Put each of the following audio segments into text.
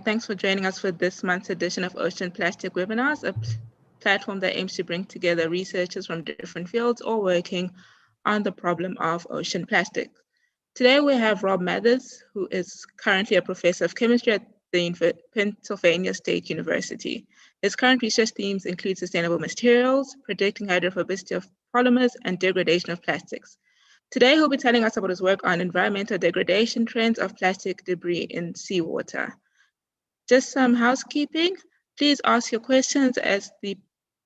Thanks for joining us for this month's edition of Ocean Plastic Webinars, a platform that aims to bring together researchers from different fields all working on the problem of ocean plastic. Today we have Rob Mathers, who is currently a professor of chemistry at the Pennsylvania State University. His current research themes include sustainable materials, predicting hydrophobicity of polymers, and degradation of plastics. Today he'll be telling us about his work on environmental degradation trends of plastic debris in seawater. Just some housekeeping. Please ask your questions as the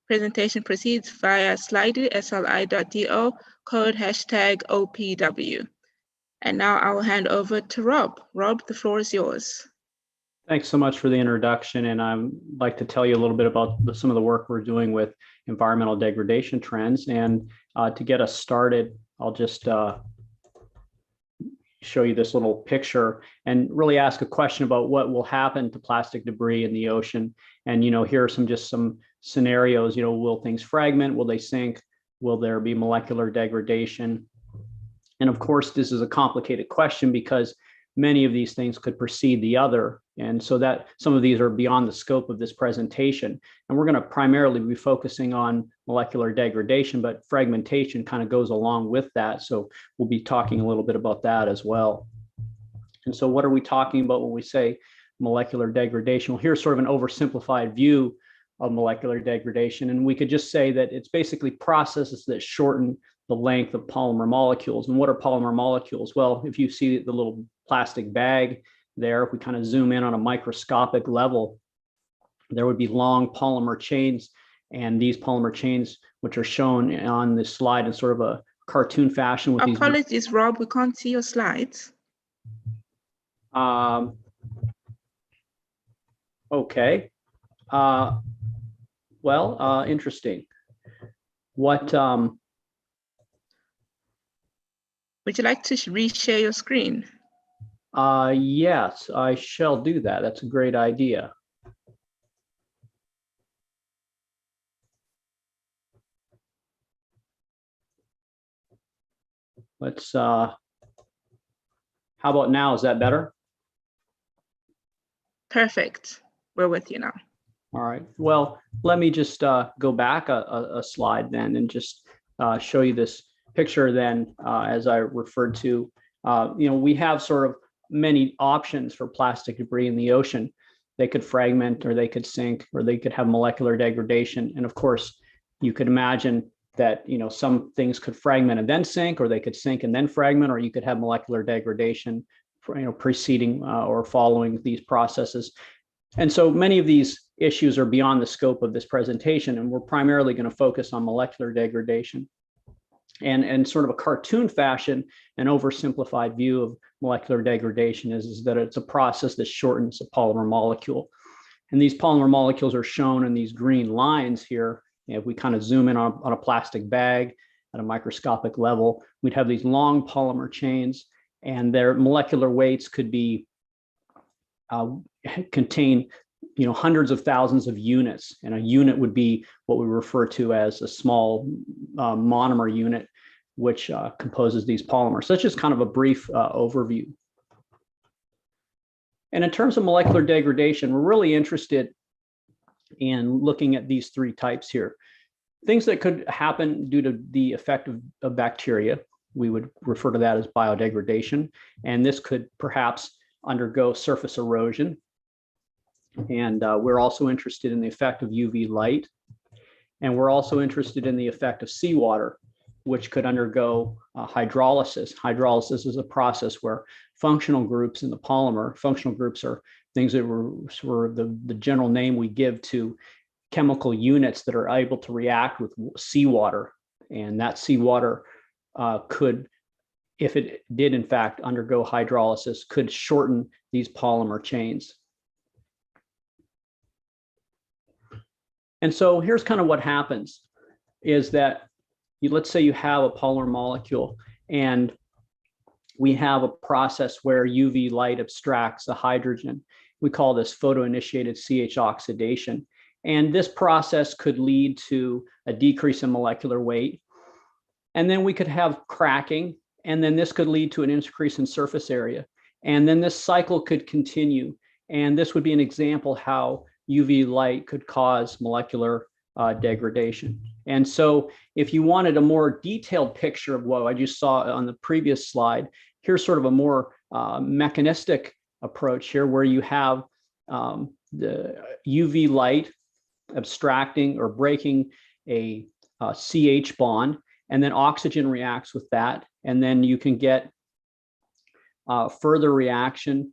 presentation proceeds via slido, code #OPW. And now I will hand over to Rob. Rob, the floor is yours. Thanks so much for the introduction. And I'd like to tell you a little bit about some of the work we're doing with environmental degradation trends. And to get us started, I'll just show you this little picture and really ask a question about what will happen to plastic debris in the ocean. And, here are some scenarios, will things fragment? Will they sink? Will there be molecular degradation? And of course, this is a complicated question because many of these things could precede the other. And so that some of these are beyond the scope of this presentation. And we're going to primarily be focusing on molecular degradation, but fragmentation kind of goes along with that. So we'll be talking a little bit about that as well. And so what are we talking about when we say molecular degradation? Well, here's sort of an oversimplified view of molecular degradation. And we could just say that it's basically processes that shorten the length of polymer molecules. And what are polymer molecules? Well, if you see the little plastic bag there, if we kind of zoom in on a microscopic level, there would be long polymer chains. And these polymer chains, which are shown on this slide in sort of a cartoon fashion with these. Apologies, Rob, we can't see your slides. Okay. Interesting. What? Would you like to reshare your screen? Yes, I shall do that. That's a great idea. Let's, how about now? Is that better? Perfect. We're with you now. All right. Well, let me just go back a slide then and just show you this picture then, as I referred to. We have sort of many options for plastic debris in the ocean. They could fragment, or they could sink, or they could have molecular degradation. And of course, you could imagine that some things could fragment and then sink, or they could sink and then fragment, or you could have molecular degradation preceding or following these processes. And so many of these issues are beyond the scope of this presentation, and we're primarily going to focus on molecular degradation. And sort of a cartoon fashion, an oversimplified view of molecular degradation is that it's a process that shortens a polymer molecule. And these polymer molecules are shown in these green lines here. If we kind of zoom in on a plastic bag at a microscopic level, we'd have these long polymer chains, and their molecular weights could be contain hundreds of thousands of units, and a unit would be what we refer to as a small monomer unit, which composes these polymers. So that's just kind of a brief overview. And in terms of molecular degradation, we're really interested in looking at these three types here. Things that could happen due to the effect of bacteria, we would refer to that as biodegradation, and this could perhaps undergo surface erosion. And we're also interested in the effect of UV light. And we're also interested in the effect of seawater, which could undergo hydrolysis. Hydrolysis is a process where functional groups in the polymer, functional groups are things that were sort of the general name we give to chemical units that are able to react with seawater. And that seawater could, if it did in fact undergo hydrolysis, could shorten these polymer chains. And so here's kind of what happens is that let's say you have a polymer molecule, and we have a process where UV light abstracts the hydrogen. We call this photoinitiated CH oxidation. And this process could lead to a decrease in molecular weight. And then we could have cracking, and then this could lead to an increase in surface area. And then this cycle could continue. And this would be an example how UV light could cause molecular degradation. And so if you wanted a more detailed picture of what I just saw on the previous slide, here's sort of a more mechanistic approach here where you have the UV light abstracting or breaking a CH bond, and then oxygen reacts with that. And then you can get further reaction.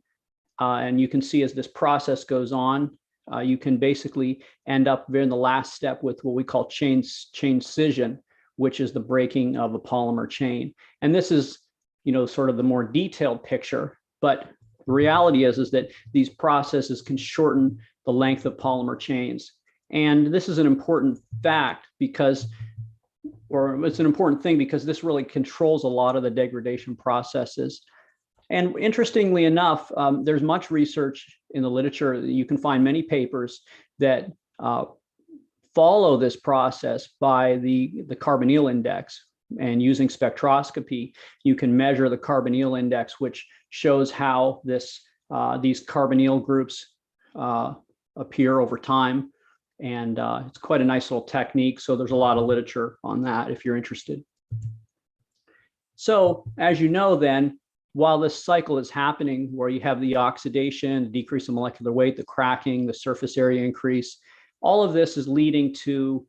And you can see as this process goes on, you can basically end up in the last step with what we call chain scission, which is the breaking of a polymer chain. And this is, sort of the more detailed picture, but the reality is that these processes can shorten the length of polymer chains. And this is an important fact because, or it's an important thing because this really controls a lot of the degradation processes. And interestingly enough, there's much research in the literature. You can find many papers that follow this process by the carbonyl index. And using spectroscopy, you can measure the carbonyl index, which shows how these carbonyl groups appear over time. And it's quite a nice little technique. So there's a lot of literature on that if you're interested. So as you know, then, while this cycle is happening where you have the oxidation, the decrease in molecular weight, the cracking, the surface area increase, all of this is leading to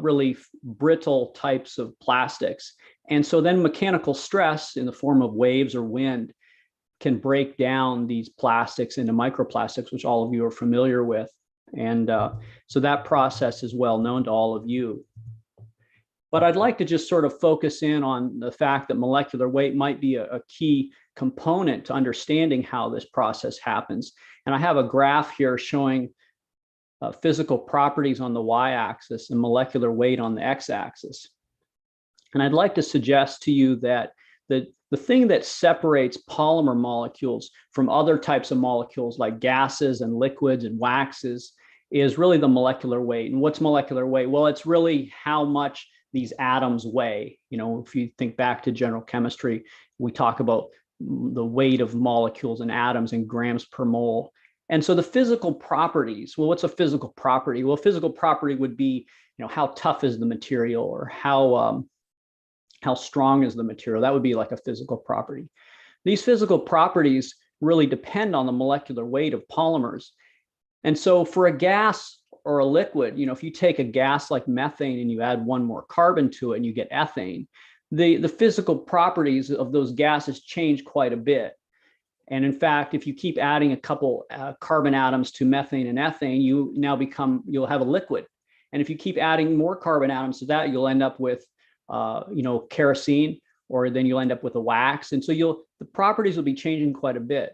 really brittle types of plastics. And so then mechanical stress in the form of waves or wind can break down these plastics into microplastics, which all of you are familiar with. And so that process is well known to all of you. But I'd like to just sort of focus in on the fact that molecular weight might be a key component to understanding how this process happens. And I have a graph here showing physical properties on the y-axis and molecular weight on the x-axis. And I'd like to suggest to you that the thing that separates polymer molecules from other types of molecules like gases and liquids and waxes is really the molecular weight. And what's molecular weight? Well, it's really how much these atoms weigh. If you think back to general chemistry, we talk about the weight of molecules and atoms in grams per mole. And so the physical properties, well, what's a physical property? Well, a physical property would be, how tough is the material, or how strong is the material? That would be like a physical property. These physical properties really depend on the molecular weight of polymers. And so for a gas or a liquid, if you take a gas like methane and you add one more carbon to it and you get ethane, the physical properties of those gases change quite a bit. And in fact, if you keep adding a couple carbon atoms to methane and ethane, you'll have a liquid. And if you keep adding more carbon atoms to that, you'll end up with kerosene, or then you'll end up with a wax. And so the properties will be changing quite a bit.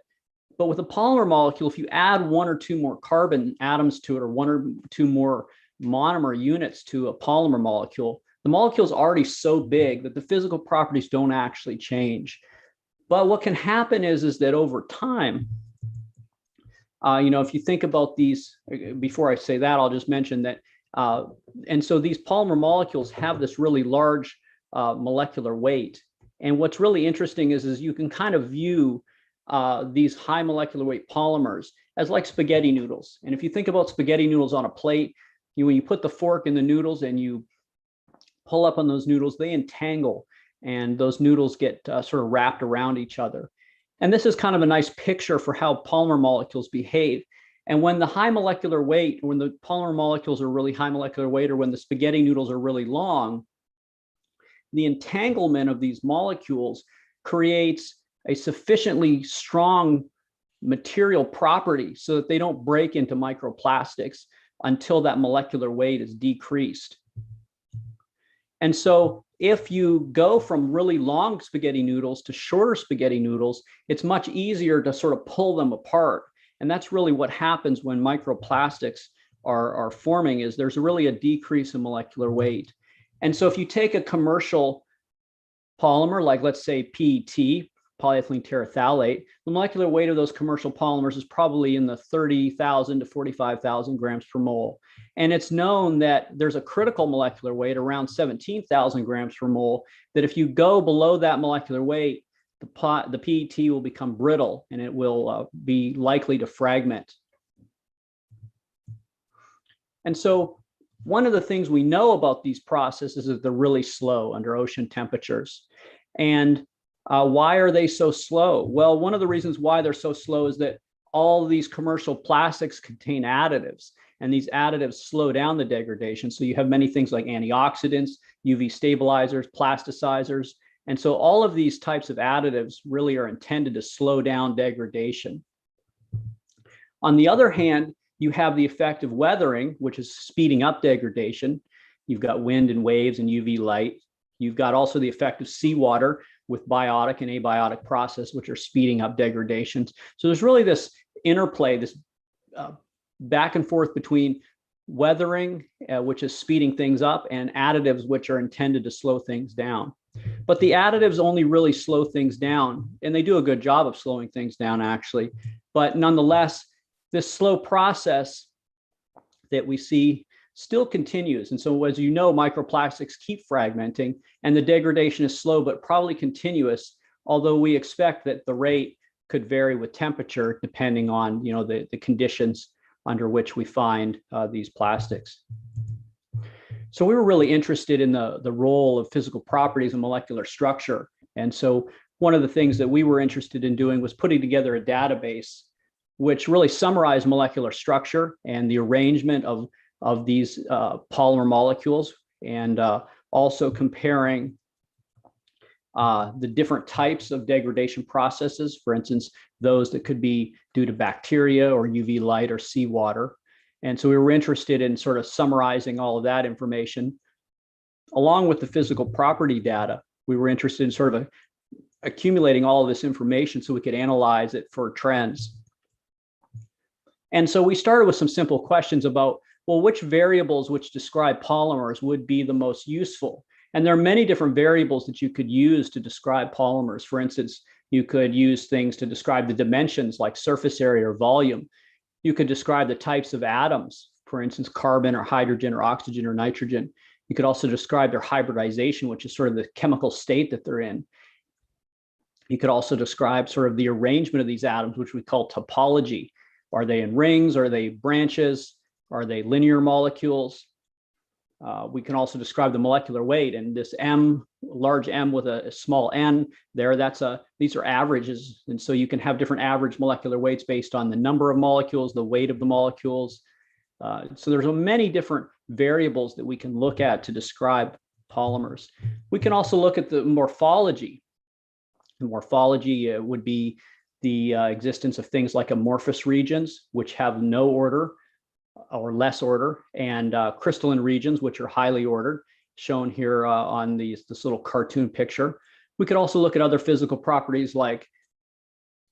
But with a polymer molecule, if you add one or two more carbon atoms to it, or one or two more monomer units to a polymer molecule, the molecule is already so big that the physical properties don't actually change. But what can happen is that over time, if you think about these, before I say that, I'll just mention that, and so these polymer molecules have this really large molecular weight. And what's really interesting is you can kind of view these high molecular weight polymers as like spaghetti noodles. And if you think about spaghetti noodles on a plate, when you put the fork in the noodles and you pull up on those noodles, they entangle, and those noodles get sort of wrapped around each other. And this is kind of a nice picture for how polymer molecules behave. And when the high molecular weight, when the polymer molecules are really high molecular weight, or when the spaghetti noodles are really long, the entanglement of these molecules creates a sufficiently strong material property so that they don't break into microplastics until that molecular weight is decreased. And so if you go from really long spaghetti noodles to shorter spaghetti noodles, it's much easier to sort of pull them apart. And that's really what happens when microplastics are forming, is there's really a decrease in molecular weight. And so if you take a commercial polymer, like let's say PET, polyethylene terephthalate, the molecular weight of those commercial polymers is probably in the 30,000 to 45,000 grams per mole. And it's known that there's a critical molecular weight around 17,000 grams per mole, that if you go below that molecular weight, the PET will become brittle and it will be likely to fragment. And so one of the things we know about these processes is that they're really slow under ocean temperatures. And why are they so slow? Well, one of the reasons why they're so slow is that all of these commercial plastics contain additives, and these additives slow down the degradation. So you have many things like antioxidants, UV stabilizers, plasticizers. And so all of these types of additives really are intended to slow down degradation. On the other hand, you have the effect of weathering, which is speeding up degradation. You've got wind and waves and UV light. You've got also the effect of seawater with biotic and abiotic process, which are speeding up degradations. So there's really this interplay, this back and forth between weathering, which is speeding things up, and additives, which are intended to slow things down. But the additives only really slow things down, and they do a good job of slowing things down, actually. But nonetheless, this slow process that we see still continues. And so, as you know, microplastics keep fragmenting, and the degradation is slow but probably continuous, although we expect that the rate could vary with temperature depending on, you know, the conditions under which we find these plastics. So we were really interested in the role of physical properties and molecular structure. And so one of the things that we were interested in doing was putting together a database which really summarized molecular structure and the arrangement of these polymer molecules, and also comparing the different types of degradation processes, for instance, those that could be due to bacteria or UV light or seawater. And so we were interested in sort of summarizing all of that information. Along with the physical property data, we were interested in sort of accumulating all of this information so we could analyze it for trends. And so we started with some simple questions about, well, which variables which describe polymers would be the most useful? And there are many different variables that you could use to describe polymers. For instance, you could use things to describe the dimensions like surface area or volume. You could describe the types of atoms, for instance, carbon or hydrogen or oxygen or nitrogen. You could also describe their hybridization, which is sort of the chemical state that they're in. You could also describe sort of the arrangement of these atoms, which we call topology. Are they in rings? Are they branches? Are they linear molecules? We can also describe the molecular weight, and this M, large M with a small n there, these are averages. And so you can have different average molecular weights based on the number of molecules, the weight of the molecules. So there's many different variables that we can look at to describe polymers. We can also look at the morphology. The morphology would be the existence of things like amorphous regions, which have no order or less order, and crystalline regions, which are highly ordered, shown here on this little cartoon picture. We could also look at other physical properties like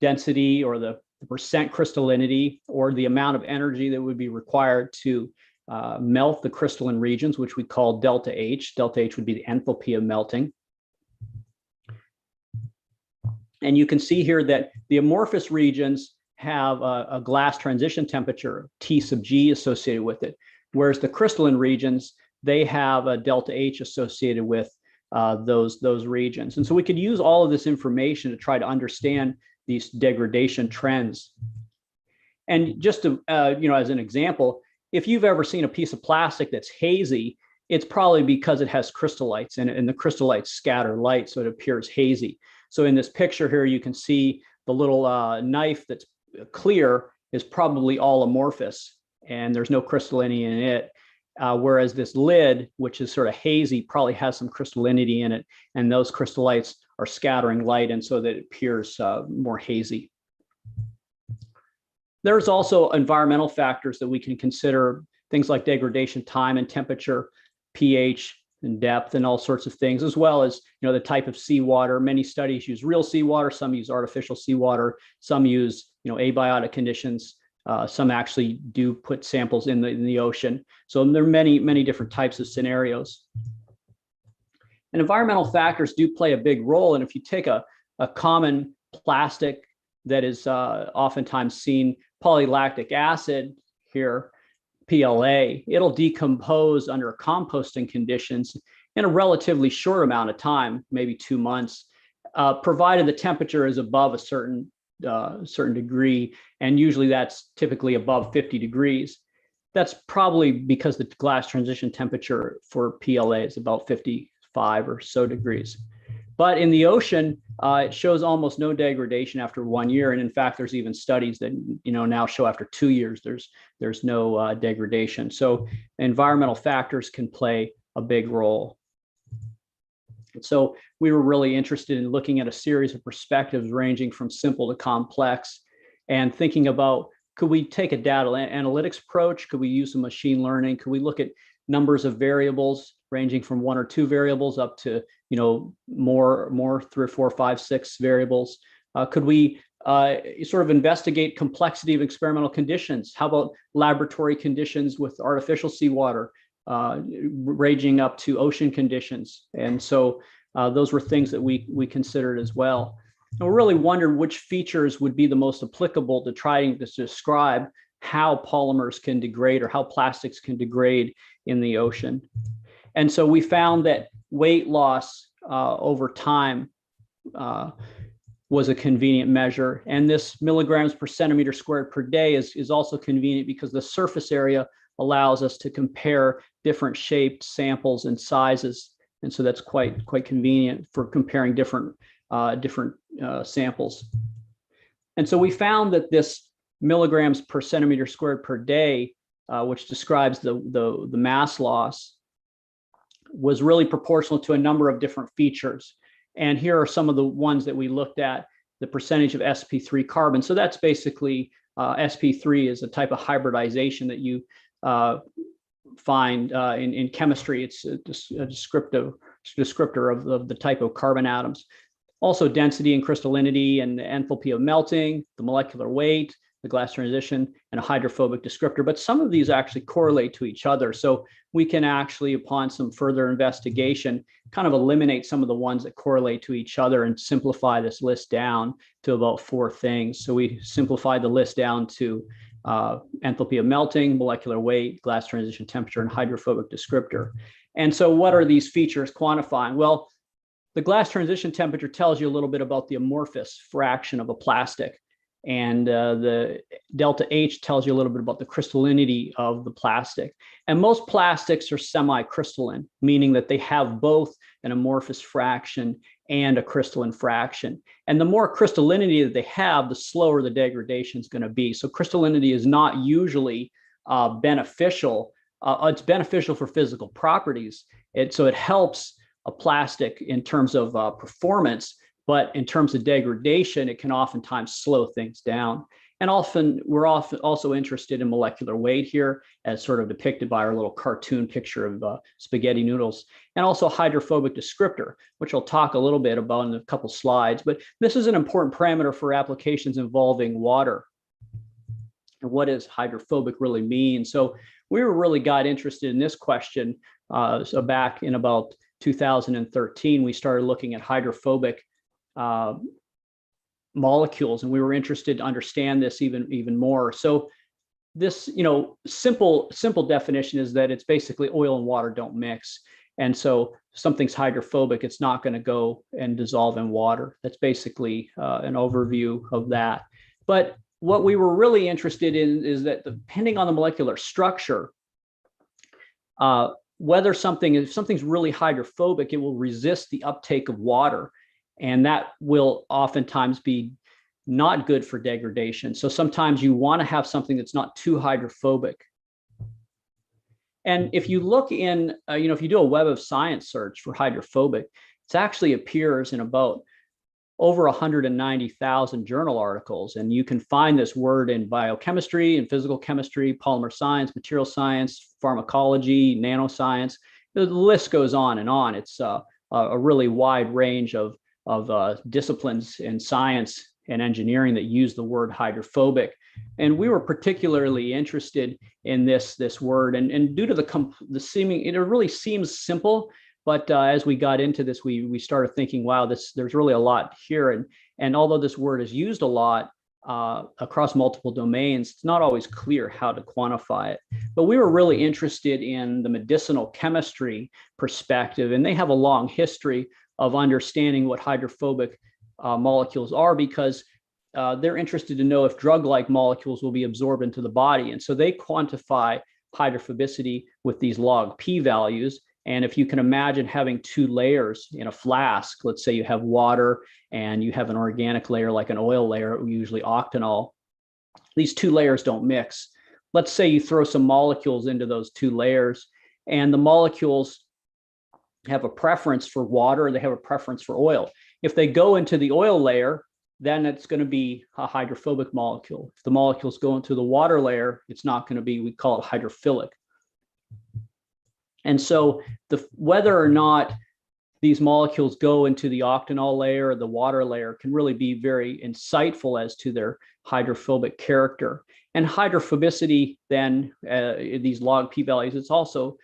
density or the percent crystallinity, or the amount of energy that would be required to melt the crystalline regions, which we call delta H. Delta H would be the enthalpy of melting. And you can see here that the amorphous regions have a glass transition temperature, T sub G, associated with it, whereas the crystalline regions, they have a delta H associated with those regions. And so we could use all of this information to try to understand these degradation trends. And just to, as an example, if you've ever seen a piece of plastic that's hazy, it's probably because it has crystallites in it, and the crystallites scatter light, so it appears hazy. So in this picture here, you can see the little knife that's clear is probably all amorphous, and there's no crystallinity in it. Whereas this lid, which is sort of hazy, probably has some crystallinity in it, and those crystallites are scattering light, and so that it appears more hazy. There's also environmental factors that we can consider, things like degradation time and temperature, pH and depth, and all sorts of things, as well as the type of seawater. Many studies use real seawater, some use artificial seawater, some use abiotic conditions. Some actually do put samples in the ocean. So there are many different types of scenarios. And environmental factors do play a big role. And if you take a common plastic that is oftentimes seen, polylactic acid here, PLA, it'll decompose under composting conditions in a relatively short amount of time, maybe 2 months, provided the temperature is above a certain degree, and usually that's typically above 50 degrees. That's probably because the glass transition temperature for PLA is about 55 or so degrees. But in the ocean, it shows almost no degradation after 1 year. And in fact, there's even studies that now show after 2 years, there's no degradation. So environmental factors can play a big role. So we were really interested in looking at a series of perspectives ranging from simple to complex, and thinking about, could we take a data analytics approach? Could we use some machine learning? Could we look at numbers of variables ranging from 1 or 2 variables up to more 3 or 4, 5, 6 variables? Could we sort of investigate complexity of experimental conditions? How about laboratory conditions with artificial seawater, ranging up to ocean conditions? And so those were things that we considered as well. And we really wondered which features would be the most applicable to trying to describe how polymers can degrade, or how plastics can degrade in the ocean. And so we found that weight loss over time was a convenient measure. And this milligrams per centimeter squared per day is also convenient because the surface area allows us to compare different shaped samples and sizes. And so that's quite convenient for comparing different samples. And so we found that this milligrams per centimeter squared per day, which describes the mass loss, was really proportional to a number of different features. And here are some of the ones that we looked at: the percentage of sp3 carbon. So that's basically sp3 is a type of hybridization that you find in chemistry. It's a descriptor of the type of carbon atoms. Also density and crystallinity and the enthalpy of melting, the molecular weight, the glass transition, and a hydrophobic descriptor. But some of these actually correlate to each other. So we can actually, upon some further investigation, kind of eliminate some of the ones that correlate to each other and simplify this list down to about 4 things. So we simplified the list down to enthalpy of melting, molecular weight, glass transition temperature, and hydrophobic descriptor. And so what are these features quantifying? Well, the glass transition temperature tells you a little bit about the amorphous fraction of a plastic. And the delta H tells you a little bit about the crystallinity of the plastic. And most plastics are semi-crystalline, meaning that they have both an amorphous fraction and a crystalline fraction. And the more crystallinity that they have, the slower the degradation is going to be. So crystallinity is not usually beneficial. It's beneficial for physical properties. So it helps a plastic in terms of performance, but in terms of degradation, it can oftentimes slow things down. And we're also interested in molecular weight here, as sort of depicted by our little cartoon picture of spaghetti noodles, and also hydrophobic descriptor, which I'll talk a little bit about in a couple slides. But this is an important parameter for applications involving water. And what does hydrophobic really mean? So we really got interested in this question. So back in about 2013, we started looking at hydrophobic molecules, and we were interested to understand this even more. So this, simple definition is that it's basically oil and water don't mix. And so something's hydrophobic, it's not going to go and dissolve in water. That's basically an overview of that. But what we were really interested in is that depending on the molecular structure, if something's really hydrophobic, it will resist the uptake of water. And that will oftentimes be not good for degradation. So sometimes you want to have something that's not too hydrophobic. And if you look in, if you do a Web of Science search for hydrophobic, it actually appears in about over 190,000 journal articles. And you can find this word in biochemistry and physical chemistry, polymer science, material science, pharmacology, nanoscience. The list goes on and on. It's a really wide range of disciplines in science and engineering that use the word hydrophobic. And we were particularly interested in this word, and due to the seeming, it really seems simple, but as we got into this, we started thinking, wow, there's really a lot here. And although this word is used a lot across multiple domains, it's not always clear how to quantify it. But we were really interested in the medicinal chemistry perspective, and they have a long history of understanding what hydrophobic molecules are, because they're interested to know if drug-like molecules will be absorbed into the body. And so they quantify hydrophobicity with these log P values. And if you can imagine having two layers in a flask, let's say you have water and you have an organic layer like an oil layer, usually octanol, these two layers don't mix. Let's say you throw some molecules into those two layers, and the molecules have a preference for water, they have a preference for oil. If they go into the oil layer, then it's going to be a hydrophobic molecule. If the molecules go into the water layer, it's not going to be, we call it hydrophilic. And so whether or not these molecules go into the octanol layer or the water layer can really be very insightful as to their hydrophobic character. And hydrophobicity, then, these log P values, it's also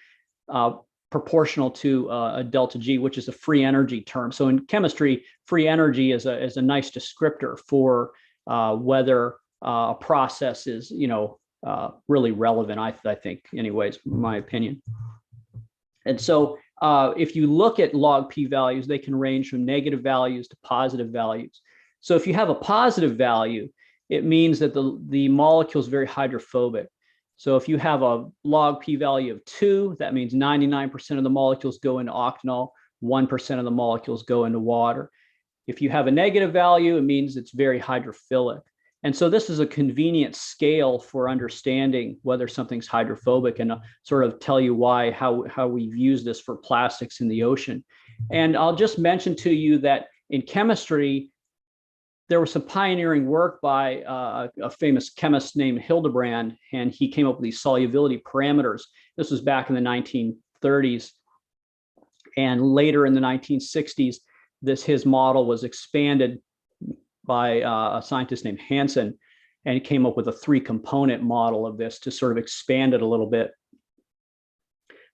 proportional to a delta G, which is a free energy term. So in chemistry, free energy is a nice descriptor for whether a process is, really relevant, I think, anyways, in my opinion. And so if you look at log P values, they can range from negative values to positive values. So if you have a positive value, it means that the molecule is very hydrophobic. So if you have a log P value of 2, that means 99% of the molecules go into octanol, 1% of the molecules go into water. If you have a negative value, it means it's very hydrophilic. And so this is a convenient scale for understanding whether something's hydrophobic, and sort of tell you why, how we've used this for plastics in the ocean. And I'll just mention to you that in chemistry, there was some pioneering work by a famous chemist named Hildebrand, and he came up with these solubility parameters. This was back in the 1930s. And later in the 1960s, his model was expanded by a scientist named Hansen, and he came up with a 3-component model of this to sort of expand it a little bit.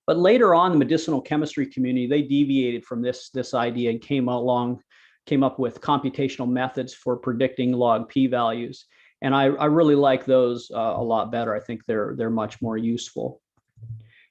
But later on, the medicinal chemistry community, they deviated from this idea and came up with computational methods for predicting log P values. And I really like those a lot better. I think they're much more useful.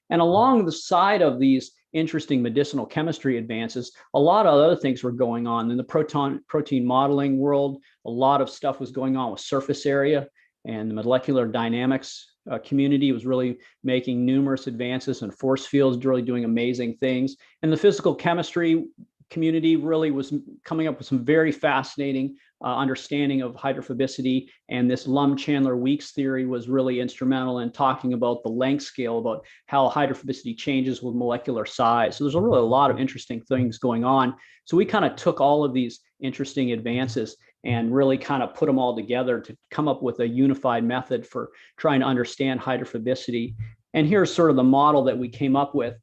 And along the side of these interesting medicinal chemistry advances, a lot of other things were going on in the protein modeling world. A lot of stuff was going on with surface area, and the molecular dynamics community was really making numerous advances, and force fields really doing amazing things. And the physical chemistry community really was coming up with some very fascinating understanding of hydrophobicity, and this Lum-Chandler-Weeks theory was really instrumental in talking about the length scale, about how hydrophobicity changes with molecular size. So there's really a lot of interesting things going on. So we kind of took all of these interesting advances and really kind of put them all together to come up with a unified method for trying to understand hydrophobicity. And here's sort of the model that we came up with.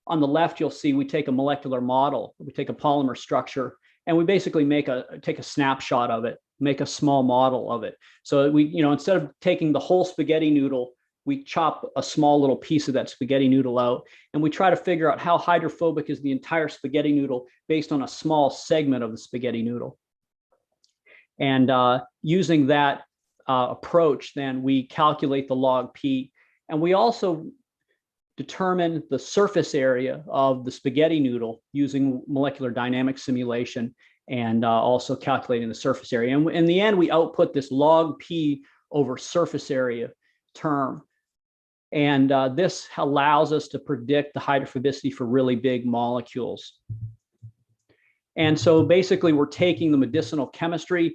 On the left, you'll see we take a molecular model, we take a polymer structure, and we basically take a snapshot of it, make a small model of it. So we, instead of taking the whole spaghetti noodle, we chop a small little piece of that spaghetti noodle out, and we try to figure out how hydrophobic is the entire spaghetti noodle based on a small segment of the spaghetti noodle. And using that approach, then we calculate the log P, and we also determine the surface area of the spaghetti noodle using molecular dynamics simulation, and also calculating the surface area. And in the end, we output this log P over surface area term. And this allows us to predict the hydrophobicity for really big molecules. And so basically, we're taking the medicinal chemistry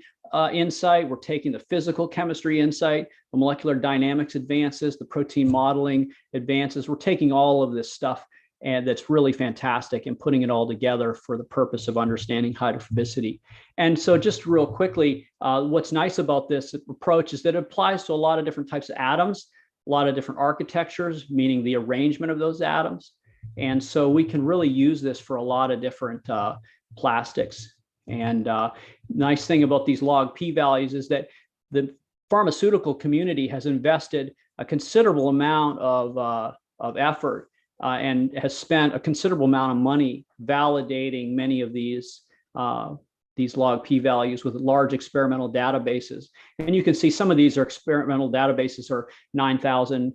insight, we're taking the physical chemistry insight, the molecular dynamics advances, the protein modeling advances. We're taking all of this stuff, and that's really fantastic, and putting it all together for the purpose of understanding hydrophobicity. And so just real quickly, what's nice about this approach is that it applies to a lot of different types of atoms, a lot of different architectures, meaning the arrangement of those atoms. And so we can really use this for a lot of different plastics. And nice thing about these log P values is that the pharmaceutical community has invested a considerable amount of effort and has spent a considerable amount of money validating many of these log P values with large experimental databases. And you can see some of these are experimental databases are 9,000,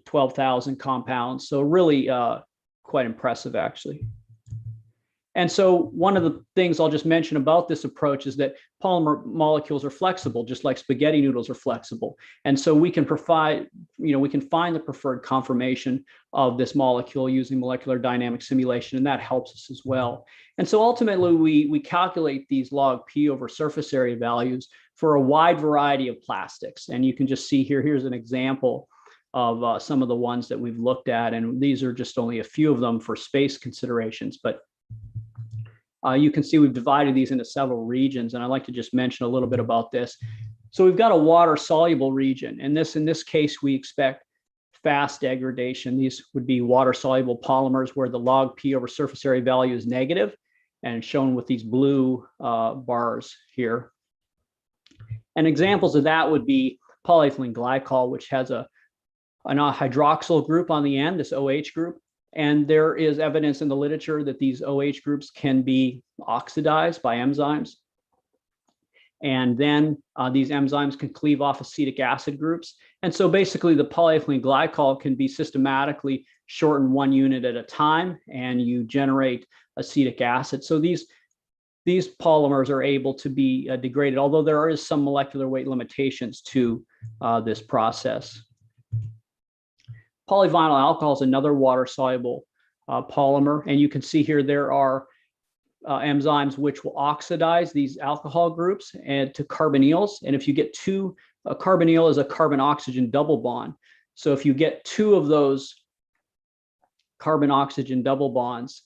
12,000 compounds. So really quite impressive, actually. And so one of the things I'll just mention about this approach is that polymer molecules are flexible, just like spaghetti noodles are flexible. And so we can provide, we can find the preferred conformation of this molecule using molecular dynamic simulation, and that helps us as well. And so ultimately, we calculate these log P over surface area values for a wide variety of plastics. And you can just see here, here's an example of some of the ones that we've looked at. And these are just only a few of them for space considerations, but you can see we've divided these into several regions, and I'd like to just mention a little bit about this. So we've got a water-soluble region, and in this case, we expect fast degradation. These would be water-soluble polymers where the log P over surface area value is negative, and shown with these blue bars here. And examples of that would be polyethylene glycol, which has an hydroxyl group on the end, this OH group. And there is evidence in the literature that these OH groups can be oxidized by enzymes. And then these enzymes can cleave off acetic acid groups. And so basically the polyethylene glycol can be systematically shortened 1 unit at a time, and you generate acetic acid. So these polymers are able to be degraded, although there is some molecular weight limitations to this process. Polyvinyl alcohol is another water-soluble polymer, and you can see here there are enzymes which will oxidize these alcohol groups and to carbonyls. And if you get a carbonyl is a carbon-oxygen double bond. So if you get 2 of those carbon-oxygen double bonds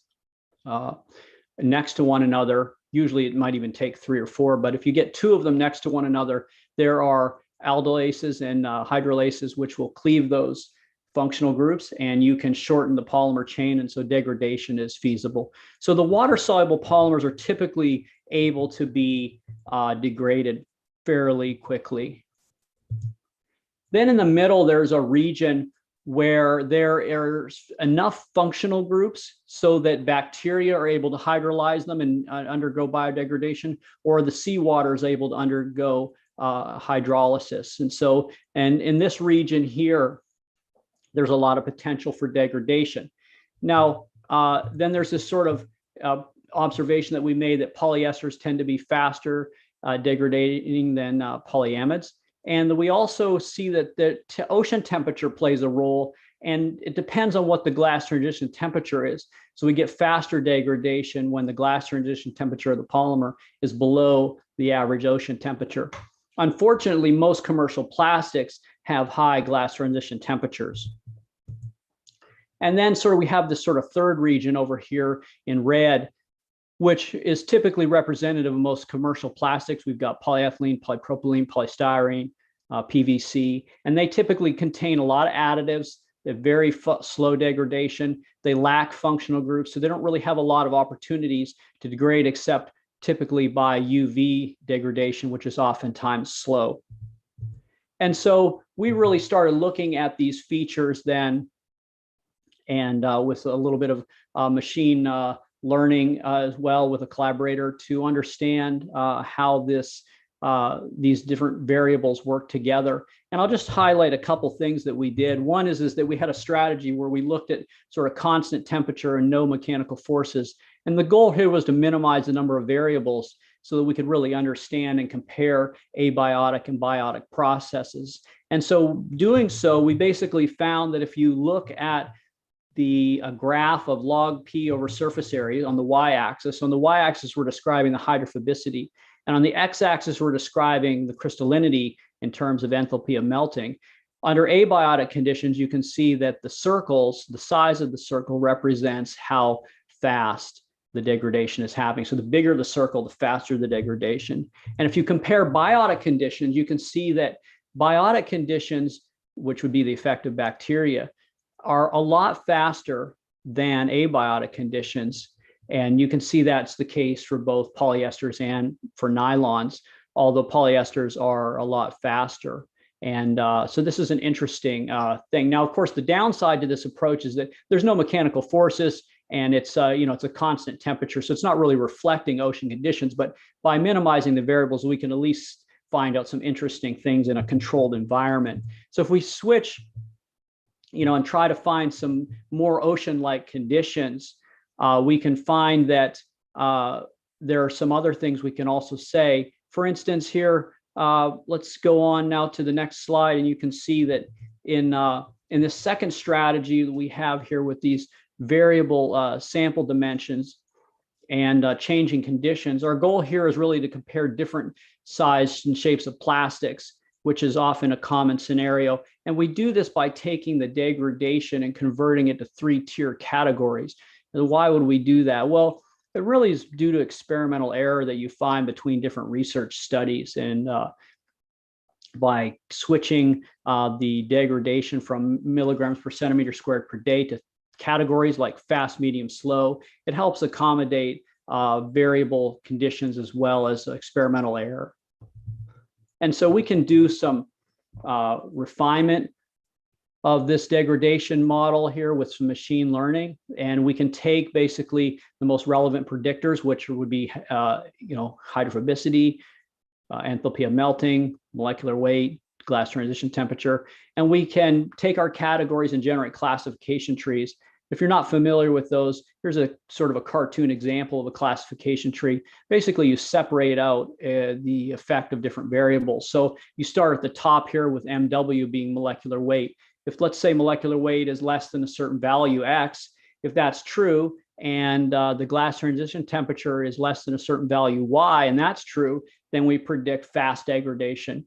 next to one another, usually it might even take 3 or 4, but if you get 2 of them next to one another, there are aldolases and hydrolases which will cleave those functional groups, and you can shorten the polymer chain, and so degradation is feasible. So the water-soluble polymers are typically able to be degraded fairly quickly. Then in the middle, there's a region where there is enough functional groups so that bacteria are able to hydrolyze them and undergo biodegradation, or the seawater is able to undergo hydrolysis. And in this region here, there's a lot of potential for degradation. Now, then there's this sort of observation that we made that polyesters tend to be faster degrading than polyamides. And we also see that the ocean temperature plays a role, and it depends on what the glass transition temperature is. So we get faster degradation when the glass transition temperature of the polymer is below the average ocean temperature. Unfortunately, most commercial plastics have high glass transition temperatures. And then we have this sort of third region over here in red, which is typically representative of most commercial plastics. We've got polyethylene, polypropylene, polystyrene, PVC, and they typically contain a lot of additives. They have very slow degradation. They lack functional groups, so they don't really have a lot of opportunities to degrade except typically by UV degradation, which is oftentimes slow. And so we really started looking at these features then, and with a little bit of machine learning as well with a collaborator to understand how these different variables work together. And I'll just highlight a couple things that we did. One is that we had a strategy where we looked at sort of constant temperature and no mechanical forces. And the goal here was to minimize the number of variables so that we could really understand and compare abiotic and biotic processes. And so doing so, we basically found that if you look at the graph of log P over surface area on the y-axis. On the y-axis, we're describing the hydrophobicity. And on the x-axis, we're describing the crystallinity in terms of enthalpy of melting. Under abiotic conditions, you can see that the circles, the size of the circle represents how fast the degradation is happening. So the bigger the circle, the faster the degradation. And if you compare biotic conditions, you can see that biotic conditions, which would be the effect of bacteria, are a lot faster than abiotic conditions. And you can see that's the case for both polyesters and for nylons, although polyesters are a lot faster. And so this is an interesting thing. Now, of course, the downside to this approach is that there's no mechanical forces, and it's it's a constant temperature. So it's not really reflecting ocean conditions, but by minimizing the variables, we can at least find out some interesting things in a controlled environment. So if we switch and try to find some more ocean-like conditions, we can find that there are some other things we can also say. For instance, here, let's go on now to the next slide, and you can see that in the second strategy that we have here with these variable sample dimensions and changing conditions, our goal here is really to compare different sizes and shapes of plastics, which is often a common scenario. And we do this by taking the degradation and converting it to 3-tier categories. And why would we do that? Well, it really is due to experimental error that you find between different research studies. And by switching the degradation from milligrams per centimeter squared per day to categories like fast, medium, slow, it helps accommodate variable conditions as well as experimental error. And so we can do some refinement of this degradation model here with some machine learning, and we can take basically the most relevant predictors, which would be hydrophobicity, enthalpy of melting, molecular weight, glass transition temperature, and we can take our categories and generate classification trees. If you're not familiar with those, here's a sort of a cartoon example of a classification tree. Basically, you separate out the effect of different variables. So you start at the top here with MW being molecular weight. If, let's say, molecular weight is less than a certain value X, if that's true, and the glass transition temperature is less than a certain value Y, and that's true, then we predict fast degradation.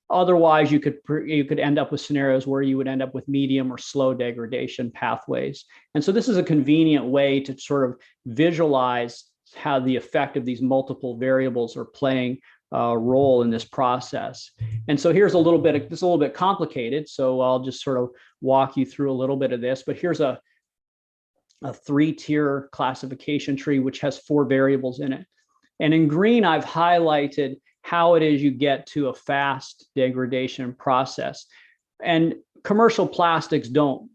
Otherwise, you could end up with scenarios where you would end up with medium or slow degradation pathways. And so this is a convenient way to sort of visualize how the effect of these multiple variables are playing a role in this process. And so here's a little bit complicated, so I'll just sort of walk you through a little bit of this. But here's a 3-tier classification tree which has 4 variables in it. And in green, I've highlighted how it is you get to a fast degradation process. And commercial plastics don't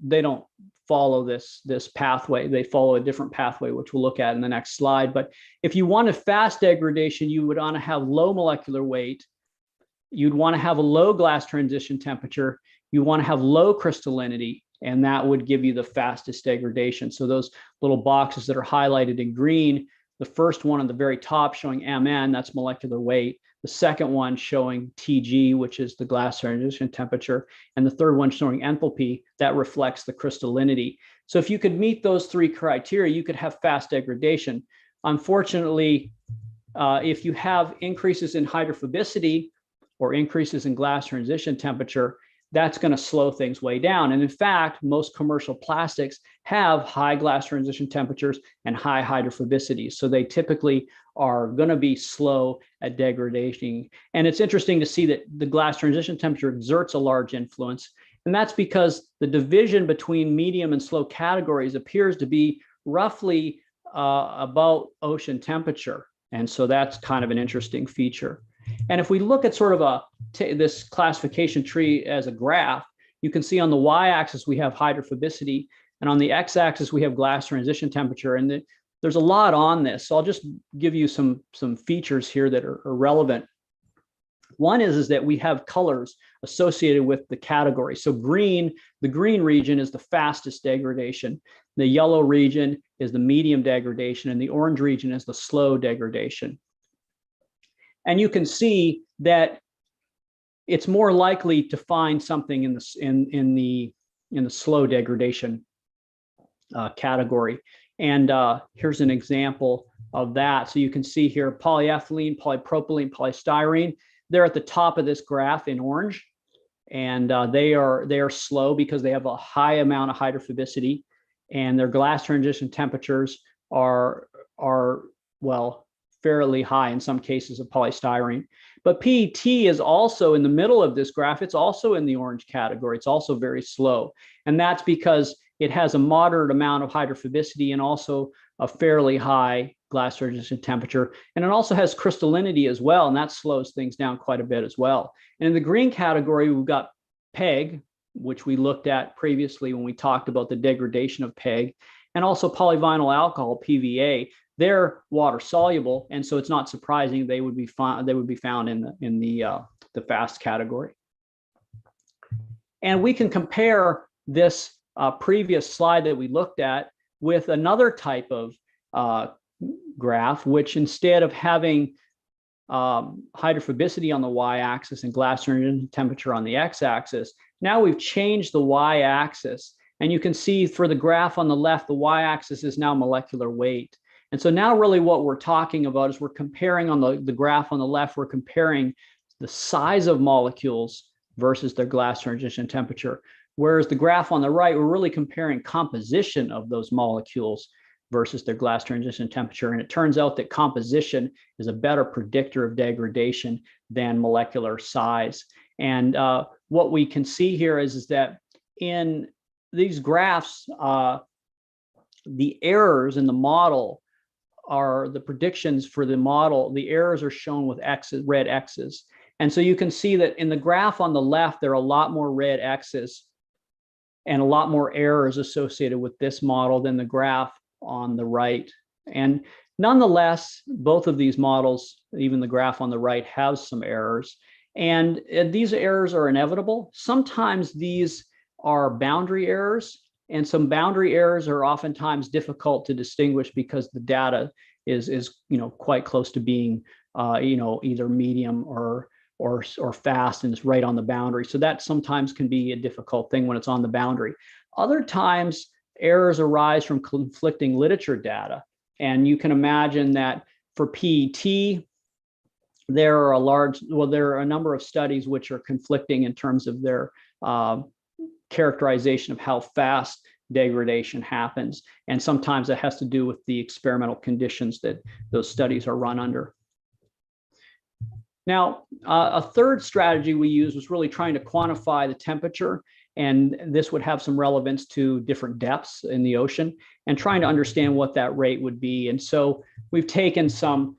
follow this pathway. They follow a different pathway, which we'll look at in the next slide. But if you want a fast degradation, you would want to have low molecular weight. You'd want to have a low glass transition temperature. You want to have low crystallinity, and that would give you the fastest degradation. So those little boxes that are highlighted in green, the first one on the very top showing Mn, that's molecular weight. The second one showing Tg, which is the glass transition temperature. And the third one showing enthalpy, that reflects the crystallinity. So if you could meet those 3 criteria, you could have fast degradation. Unfortunately, if you have increases in hydrophobicity or increases in glass transition temperature, that's going to slow things way down. And in fact, most commercial plastics have high glass transition temperatures and high hydrophobicity. So they typically are going to be slow at degradation. And it's interesting to see that the glass transition temperature exerts a large influence. And that's because the division between medium and slow categories appears to be roughly about ocean temperature. And so that's kind of an interesting feature. And if we look at sort of this classification tree as a graph, you can see on the y-axis we have hydrophobicity, and on the x-axis we have glass transition temperature. And there's a lot on this, so I'll just give you some features here that are relevant. One is that we have colors associated with the category. So the green region is the fastest degradation. The yellow region is the medium degradation, and the orange region is the slow degradation. And you can see that it's more likely to find something in the slow degradation category. And here's an example of that. So you can see here polyethylene, polypropylene, polystyrene. They're at the top of this graph in orange, and they are slow because they have a high amount of hydrophobicity, and their glass transition temperatures are well, fairly high in some cases of polystyrene. But PET is also in the middle of this graph. It's also in the orange category. It's also very slow. And that's because it has a moderate amount of hydrophobicity and also a fairly high glass transition temperature. And it also has crystallinity as well, and that slows things down quite a bit as well. And in the green category, we've got PEG, which we looked at previously when we talked about the degradation of PEG, and also polyvinyl alcohol, PVA. They're water soluble, and so it's not surprising they would be found in the fast category. And we can compare this previous slide that we looked at with another type of graph, which instead of having hydrophobicity on the y-axis and glass transition temperature on the x-axis, now we've changed the y-axis. And you can see for the graph on the left, the y-axis is now molecular weight. And so now really what we're talking about is we're comparing on the graph on the left, we're comparing the size of molecules versus their glass transition temperature. Whereas the graph on the right, we're really comparing composition of those molecules versus their glass transition temperature. And it turns out that composition is a better predictor of degradation than molecular size. And what we can see here is that in these graphs, the errors in the model are the predictions for the model. The errors are shown with X's, red X's. And so you can see that in the graph on the left, there are a lot more red X's and a lot more errors associated with this model than the graph on the right. And nonetheless, both of these models, even the graph on the right, has some errors. And these errors are inevitable. Sometimes these are boundary errors, and some boundary errors are oftentimes difficult to distinguish because the data is quite close to being either medium or fast, and it's right on the boundary. So that sometimes can be a difficult thing when it's on the boundary. Other times, errors arise from conflicting literature data. And you can imagine that for PET, there are a number of studies which are conflicting in terms of their characterization of how fast degradation happens. And sometimes it has to do with the experimental conditions that those studies are run under. Now, a third strategy we used was really trying to quantify the temperature, and this would have some relevance to different depths in the ocean, and trying to understand what that rate would be. And so we've taken some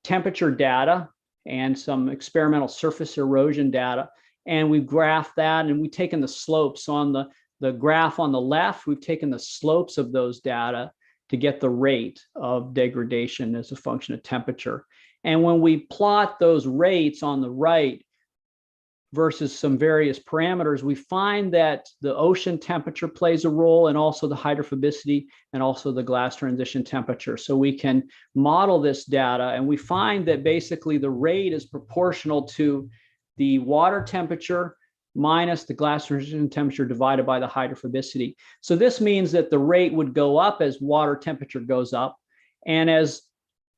temperature data and some experimental surface erosion data, and we've graphed that, and we've taken the slopes. On the graph on the left, we've taken the slopes of those data to get the rate of degradation as a function of temperature. And when we plot those rates on the right versus some various parameters, we find that the ocean temperature plays a role, and also the hydrophobicity and also the glass transition temperature. So we can model this data, and we find that basically the rate is proportional to the water temperature minus the glass transition temperature divided by the hydrophobicity. So this means that the rate would go up as water temperature goes up, and as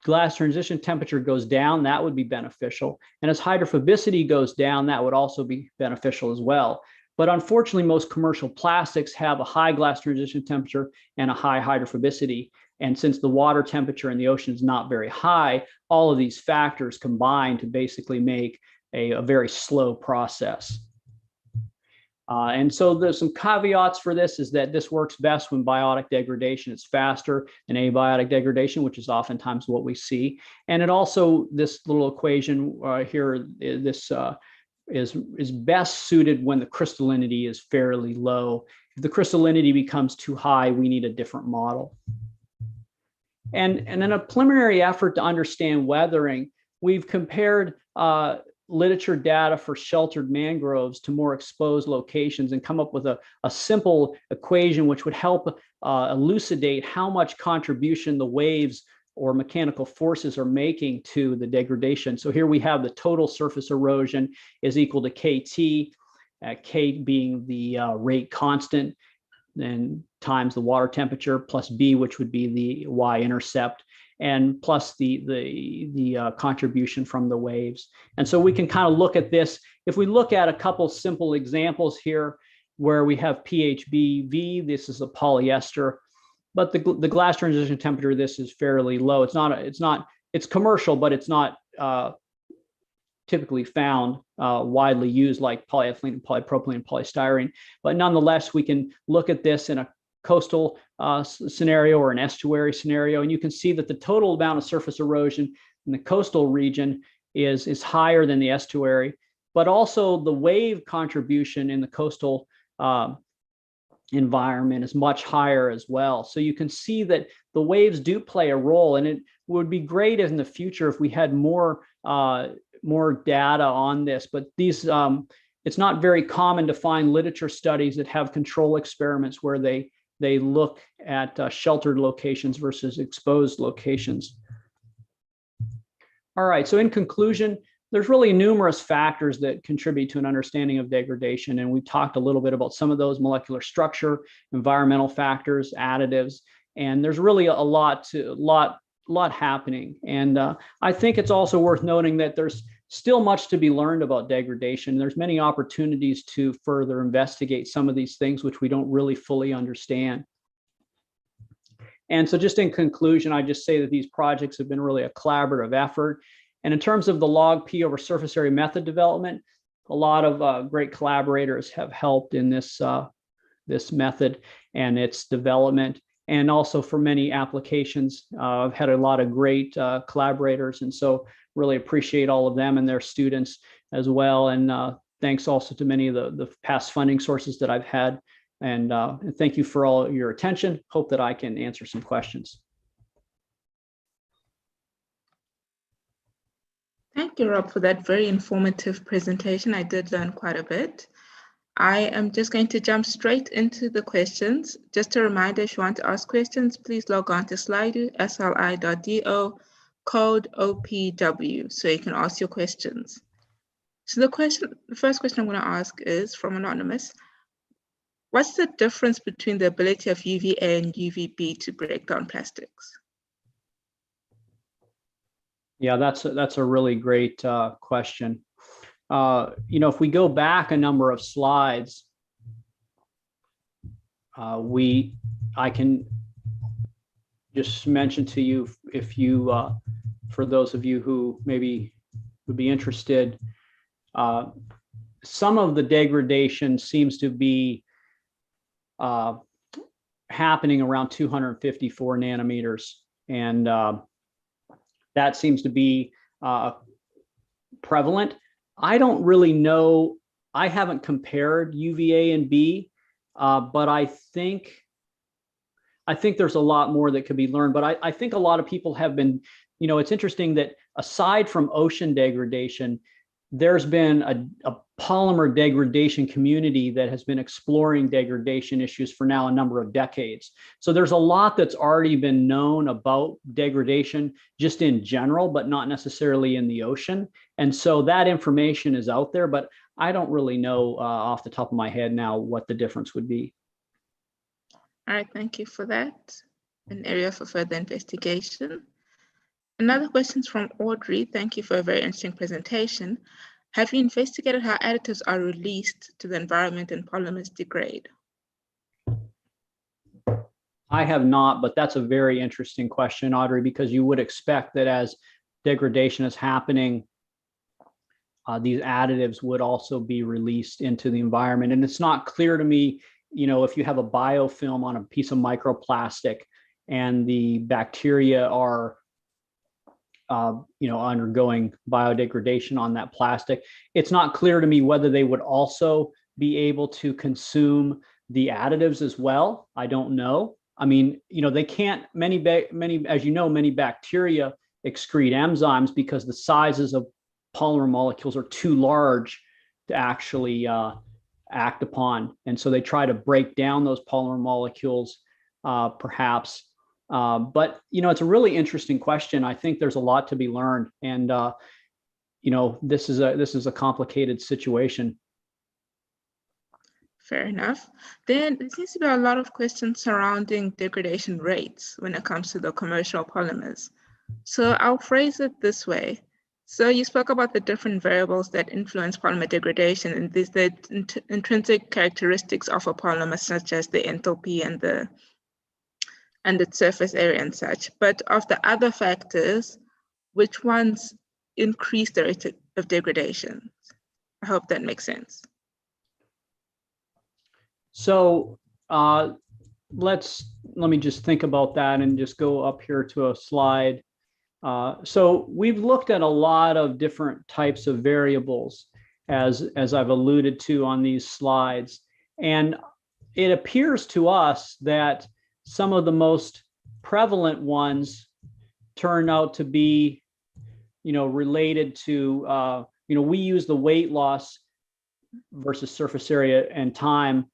glass transition temperature goes down, that would be beneficial. And as hydrophobicity goes down, that would also be beneficial as well. But unfortunately, most commercial plastics have a high glass transition temperature and a high hydrophobicity. And since the water temperature in the ocean is not very high, all of these factors combine to basically make a very slow process. And so there's some caveats for this, is that this works best when biotic degradation is faster than abiotic degradation, which is oftentimes what we see. And it also, this little equation here, this is best suited when the crystallinity is fairly low. If the crystallinity becomes too high, we need a different model. And in a preliminary effort to understand weathering, we've compared literature data for sheltered mangroves to more exposed locations and come up with a simple equation which would help elucidate how much contribution the waves or mechanical forces are making to the degradation. So here we have the total surface erosion is equal to KT, K being the rate constant, and times the water temperature, plus B, which would be the y-intercept, and plus the contribution from the waves. And so we can kind of look at this. If we look at a couple simple examples here where we have PHBV, this is a polyester, but the glass transition temperature, this is fairly low. It's commercial, but it's not typically found widely used like polyethylene and polypropylene and polystyrene. But nonetheless, we can look at this in a coastal scenario or an estuary scenario, and you can see that the total amount of surface erosion in the coastal region is higher than the estuary, but also the wave contribution in the coastal environment is much higher as well. So you can see that the waves do play a role, and it would be great in the future if we had more data on this. But these it's not very common to find literature studies that have control experiments where they they look at sheltered locations versus exposed locations. All right, so in conclusion, there's really numerous factors that contribute to an understanding of degradation. And we talked a little bit about some of those: molecular structure, environmental factors, additives, and there's really a lot happening. And I think it's also worth noting that there's still much to be learned about degradation. There's many opportunities to further investigate some of these things which we don't really fully understand. And so just in conclusion, I just say that these projects have been really a collaborative effort. And in terms of the log P over surface area method development, a lot of great collaborators have helped in this, this method and its development. And also for many applications, I've had a lot of great collaborators. And so really appreciate all of them and their students as well. And thanks also to many of the past funding sources that I've had. And thank you for all your attention. Hope that I can answer some questions. Thank you, Rob, for that very informative presentation. I did learn quite a bit. I am just going to jump straight into the questions. Just a reminder, if you want to ask questions, please log on to Slido, sli.do, code OPW, so you can ask your questions. So the first question I'm going to ask is from Anonymous. What's the difference between the ability of UVA and UVB to break down plastics? Yeah, that's a really great question. If we go back a number of slides, I can just mention to you, if you, for those of you who maybe would be interested, some of the degradation seems to be happening around 254 nanometers, and that seems to be prevalent. I don't really know. I haven't compared UVA and B, but I think there's a lot more that could be learned. But I think a lot of people have been, it's interesting that aside from ocean degradation, there's been a polymer degradation community that has been exploring degradation issues for now a number of decades. So there's a lot that's already been known about degradation just in general, but not necessarily in the ocean. And so that information is out there, but I don't really know off the top of my head now what the difference would be. All right, thank you for that. An area for further investigation. Another question is from Audrey. Thank you for a very interesting presentation. Have you investigated how additives are released to the environment and polymers degrade? I have not, but that's a very interesting question, Audrey, because you would expect that as degradation is happening, these additives would also be released into the environment. And it's not clear to me, if you have a biofilm on a piece of microplastic and the bacteria are undergoing biodegradation on that plastic, it's not clear to me whether they would also be able to consume the additives as well. I don't know. I mean, they can't, many, as you know, many bacteria excrete enzymes because the sizes of polymer molecules are too large to actually act upon. And so they try to break down those polymer molecules, perhaps. But it's a really interesting question. I think there's a lot to be learned, and this is a complicated situation. Fair enough. Then there seems to be a lot of questions surrounding degradation rates when it comes to the commercial polymers. So I'll phrase it this way. So you spoke about the different variables that influence polymer degradation, and these the intrinsic characteristics of a polymer, such as the enthalpy and its surface area and such. But of the other factors, which ones increase the rate of degradation? I hope that makes sense. So let me just think about that and just go up here to a slide. So we've looked at a lot of different types of variables, as I've alluded to on these slides. And it appears to us that some of the most prevalent ones turn out to be, related to, we use the weight loss versus surface area and time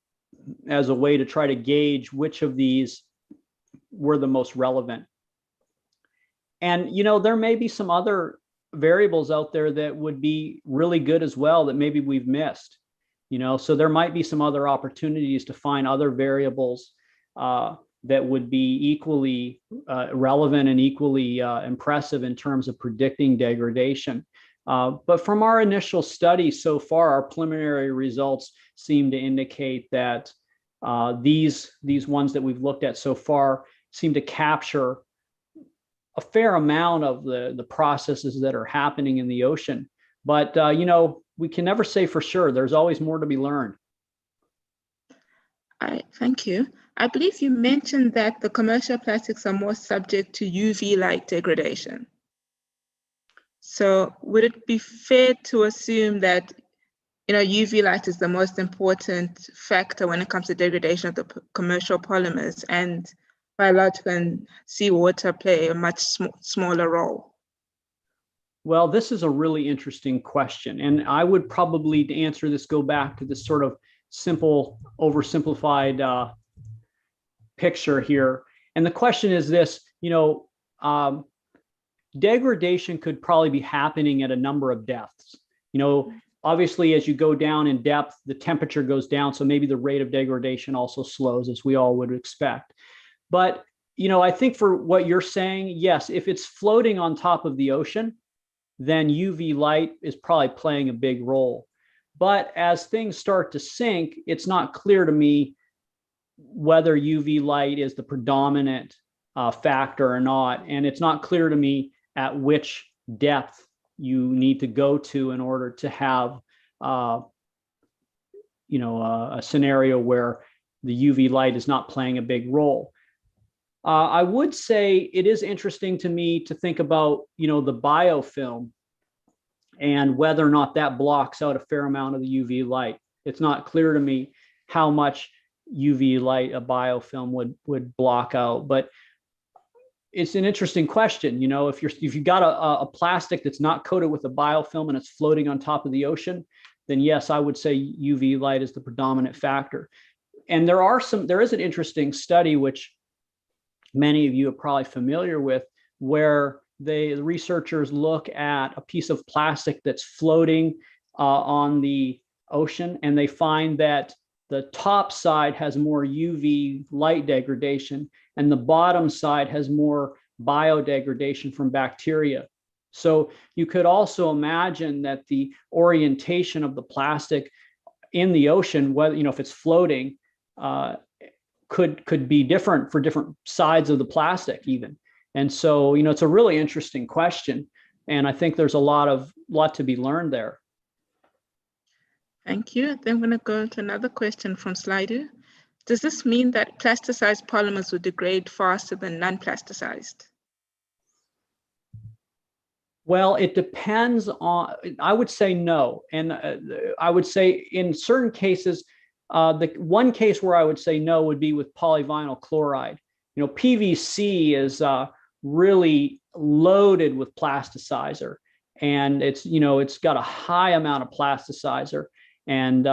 as a way to try to gauge which of these were the most relevant. And, there may be some other variables out there that would be really good as well that maybe we've missed, so there might be some other opportunities to find other variables that would be equally relevant and equally impressive in terms of predicting degradation. But from our initial study so far, our preliminary results seem to indicate that these ones that we've looked at so far seem to capture a fair amount of the processes that are happening in the ocean. But, we can never say for sure. There's always more to be learned. All right, thank you. I believe you mentioned that the commercial plastics are more subject to UV light degradation. So would it be fair to assume that UV light is the most important factor when it comes to degradation of the commercial polymers, and biological and seawater play a much smaller role? Well, this is a really interesting question. And I would probably, to answer this, go back to this sort of simple, oversimplified picture here. And the question is this, degradation could probably be happening at a number of depths. Obviously, as you go down in depth, the temperature goes down. So maybe the rate of degradation also slows, as we all would expect. But, I think for what you're saying, yes, if it's floating on top of the ocean, then UV light is probably playing a big role. But as things start to sink, it's not clear to me whether UV light is the predominant factor or not. And it's not clear to me at which depth you need to go to in order to have a scenario where the UV light is not playing a big role. I would say it is interesting to me to think about, the biofilm and whether or not that blocks out a fair amount of the UV light. It's not clear to me how much UV light a biofilm would block out, but it's an interesting question. If you've got a plastic that's not coated with a biofilm and it's floating on top of the ocean, then yes, I would say UV light is the predominant factor. And there is an interesting study which many of you are probably familiar with, where the researchers look at a piece of plastic that's floating on the ocean, and they find that the top side has more UV light degradation and the bottom side has more biodegradation from bacteria. So you could also imagine that the orientation of the plastic in the ocean, whether if it's floating, could be different for different sides of the plastic even. And so, it's a really interesting question. And I think there's a lot to be learned there. Thank you. Then I'm going to go to another question from Slido. Does this mean that plasticized polymers will degrade faster than non-plasticized? Well, it depends on, I would say no. And I would say in certain cases, the one case where I would say no would be with polyvinyl chloride. PVC is really loaded with plasticizer, and it's got a high amount of plasticizer, and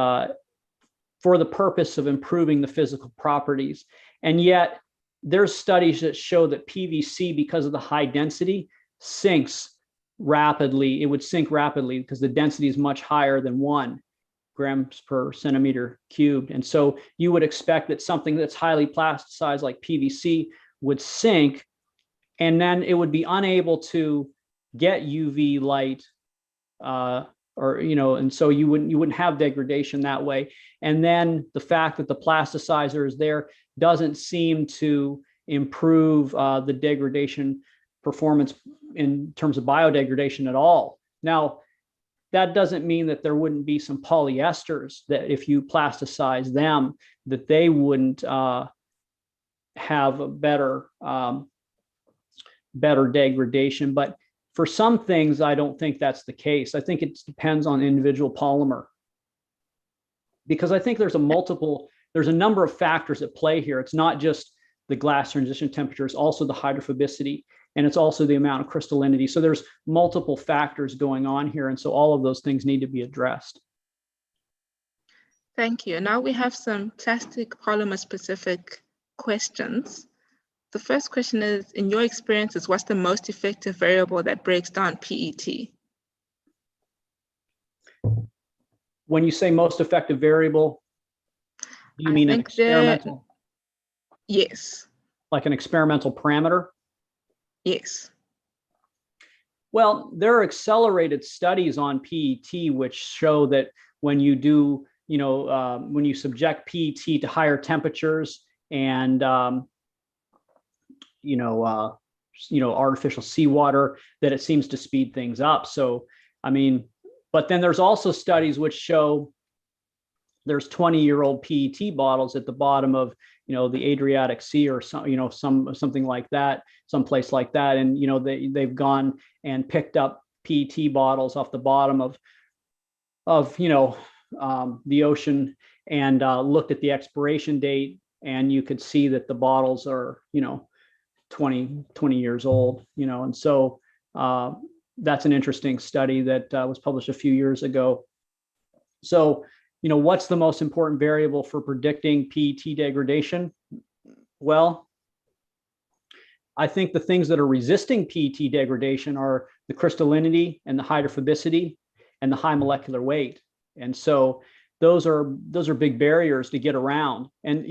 for the purpose of improving the physical properties. And yet there's studies that show that PVC, because of the high density, sinks rapidly. It would sink rapidly because the density is much higher than 1 grams per centimeter cubed. And so you would expect that something that's highly plasticized like PVC would sink, and then it would be unable to get UV light, and so you wouldn't have degradation that way. And then the fact that the plasticizer is there doesn't seem to improve the degradation performance in terms of biodegradation at all. Now, that doesn't mean that there wouldn't be some polyesters that if you plasticize them, that they wouldn't have a better degradation. But for some things, I don't think that's the case. I think it depends on individual polymer, because I think there's a number of factors at play here. It's not just the glass transition temperature, it's also the hydrophobicity, and it's also the amount of crystallinity. So there's multiple factors going on here. And so all of those things need to be addressed. Thank you. Now we have some plastic polymer specific questions. The first question is, in your experiences, what's the most effective variable that breaks down PET? When you say most effective variable, do you mean an experimental? Yes. Like an experimental parameter? Yes. Well, there are accelerated studies on PET which show that when you do, when you subject PET to higher temperatures and, artificial seawater, that it seems to speed things up. So, I mean, but then there's also studies which show there's 20-year-old PET bottles at the bottom of, the Adriatic Sea or something like that, someplace like that. And, they've gone and picked up PET bottles off the bottom of the ocean and looked at the expiration date, and you could see that the bottles are, 20 years old, and so that's an interesting study that was published a few years ago. So, what's the most important variable for predicting PET degradation? Well, I think the things that are resisting PET degradation are the crystallinity and the hydrophobicity and the high molecular weight. And so those are big barriers to get around. And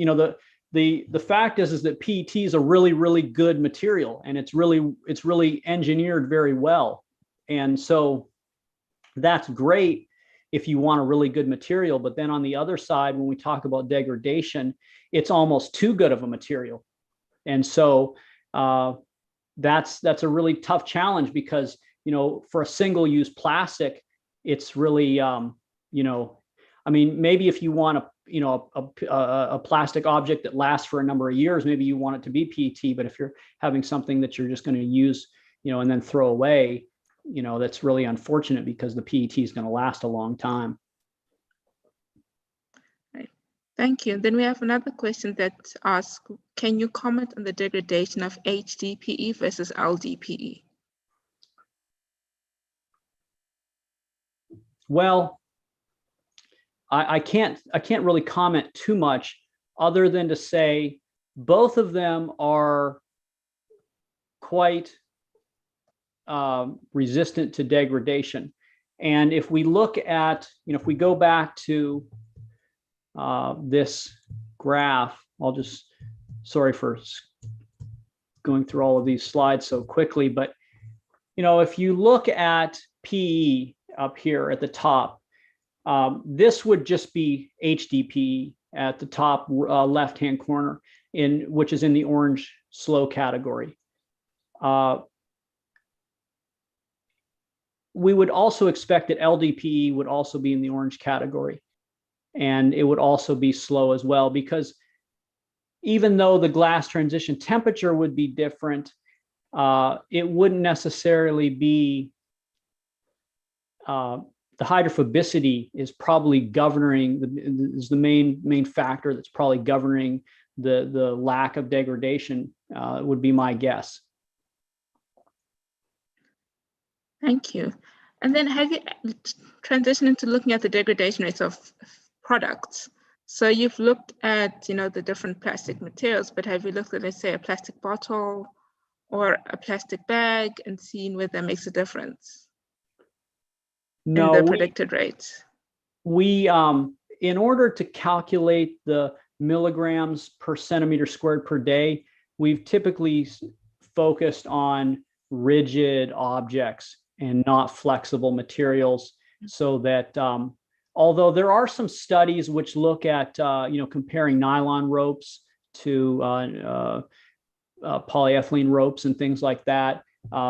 the fact is that PET is a really, really good material, and it's really engineered very well. And so that's great if you want a really good material. But then on the other side, when we talk about degradation, it's almost too good of a material. And so that's a really tough challenge because, for a single-use plastic, it's really, maybe if you want a plastic object that lasts for a number of years, maybe you want it to be PET. But if you're having something that you're just going to use, and then throw away, that's really unfortunate because the PET is going to last a long time. Right. Thank you. Then we have another question that asks, can you comment on the degradation of HDPE versus LDPE? Well, I can't really comment too much other than to say both of them are quite resistant to degradation. And if we look at, if we go back to this graph, sorry for going through all of these slides so quickly, but, if you look at PE up here at the top, this would just be HDPE at the top left-hand corner, which is in the orange slow category. We would also expect that LDPE would also be in the orange category, and it would also be slow as well, because even though the glass transition temperature would be different, it wouldn't necessarily be the hydrophobicity is probably governing is the main factor that's probably governing the lack of degradation, would be my guess. Thank you. And then have you transitioned into looking at the degradation rates of products? So you've looked at, the different plastic materials, but have you looked at, let's say, a plastic bottle or a plastic bag and seen whether that makes a difference in the predicted rates? We, in order to calculate the milligrams per centimeter squared per day, we've typically focused on rigid objects and not flexible materials, so that although there are some studies which look at comparing nylon ropes to polyethylene ropes and things like that,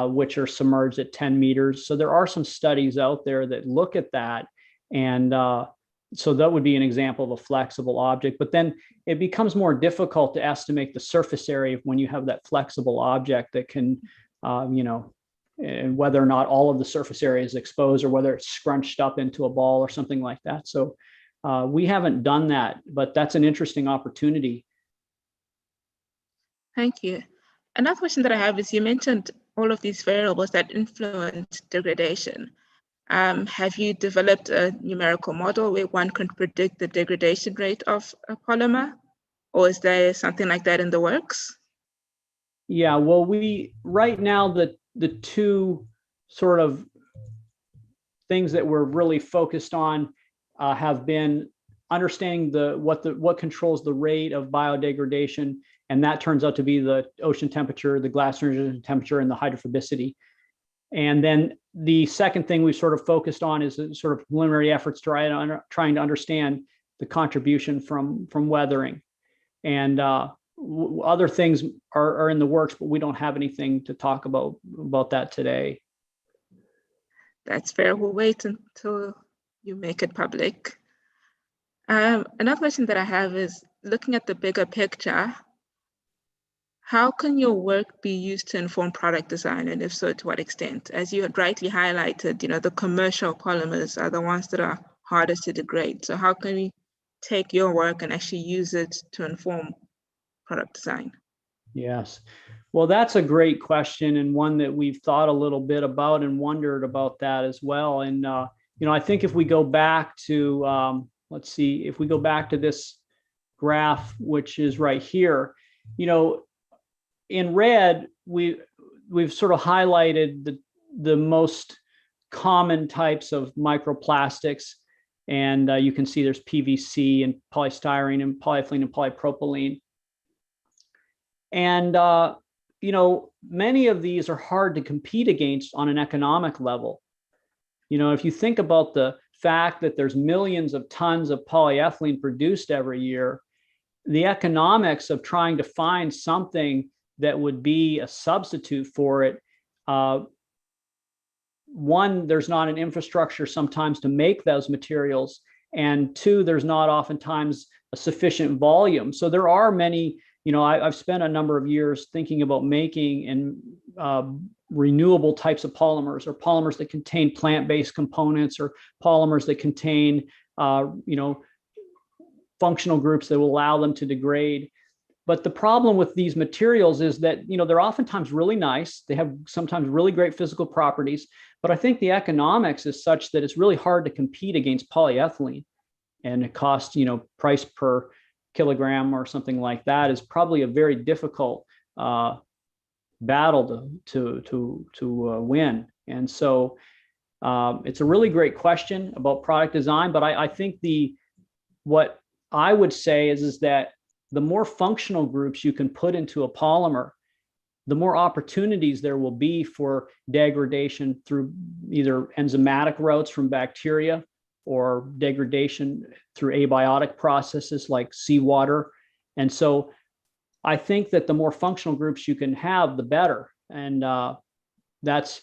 which are submerged at 10 meters. So there are some studies out there that look at that, and so that would be an example of a flexible object. But then it becomes more difficult to estimate the surface area when you have that flexible object that can, and whether or not all of the surface area is exposed or whether it's scrunched up into a ball or something like that. So we haven't done that, but that's an interesting opportunity. Thank you. Another question that I have is, you mentioned all of these variables that influence degradation. Have you developed a numerical model where one can predict the degradation rate of a polymer? Or is there something like that in the works? Yeah, well, right now the two sort of things that we're really focused on have been understanding what controls the rate of biodegradation, and that turns out to be the ocean temperature, the glass transition temperature, and the hydrophobicity. And then the second thing we sort of focused on is sort of preliminary efforts trying to understand the contribution from weathering. And other things are in the works, but we don't have anything to talk about that today. That's fair. We'll wait until you make it public. Another question that I have is, looking at the bigger picture, how can your work be used to inform product design, and if so, to what extent? As you had rightly highlighted, the commercial polymers are the ones that are hardest to degrade. So how can we take your work and actually use it to inform product design? Yes. Well, that's a great question, and one that we've thought a little bit about and wondered about that as well. And, I think if we go back to, let's see, if we go back to this graph, which is right here, in red, we've sort of highlighted the most common types of microplastics. And you can see there's PVC and polystyrene and polyethylene and polypropylene. And, many of these are hard to compete against on an economic level. If you think about the fact that there's millions of tons of polyethylene produced every year, the economics of trying to find something that would be a substitute for it, one, there's not an infrastructure sometimes to make those materials, and two, there's not oftentimes a sufficient volume. So there are many, I've spent a number of years thinking about making renewable types of polymers, or polymers that contain plant-based components, or polymers that contain, functional groups that will allow them to degrade. But the problem with these materials is that, they're oftentimes really nice. They have sometimes really great physical properties, but I think the economics is such that it's really hard to compete against polyethylene. And it costs, price per kilogram or something like that is probably a very difficult battle to win. And so it's a really great question about product design, but I think what I would say is that the more functional groups you can put into a polymer, the more opportunities there will be for degradation through either enzymatic routes from bacteria, or degradation through abiotic processes like seawater. And so I think that the more functional groups you can have, the better. And that's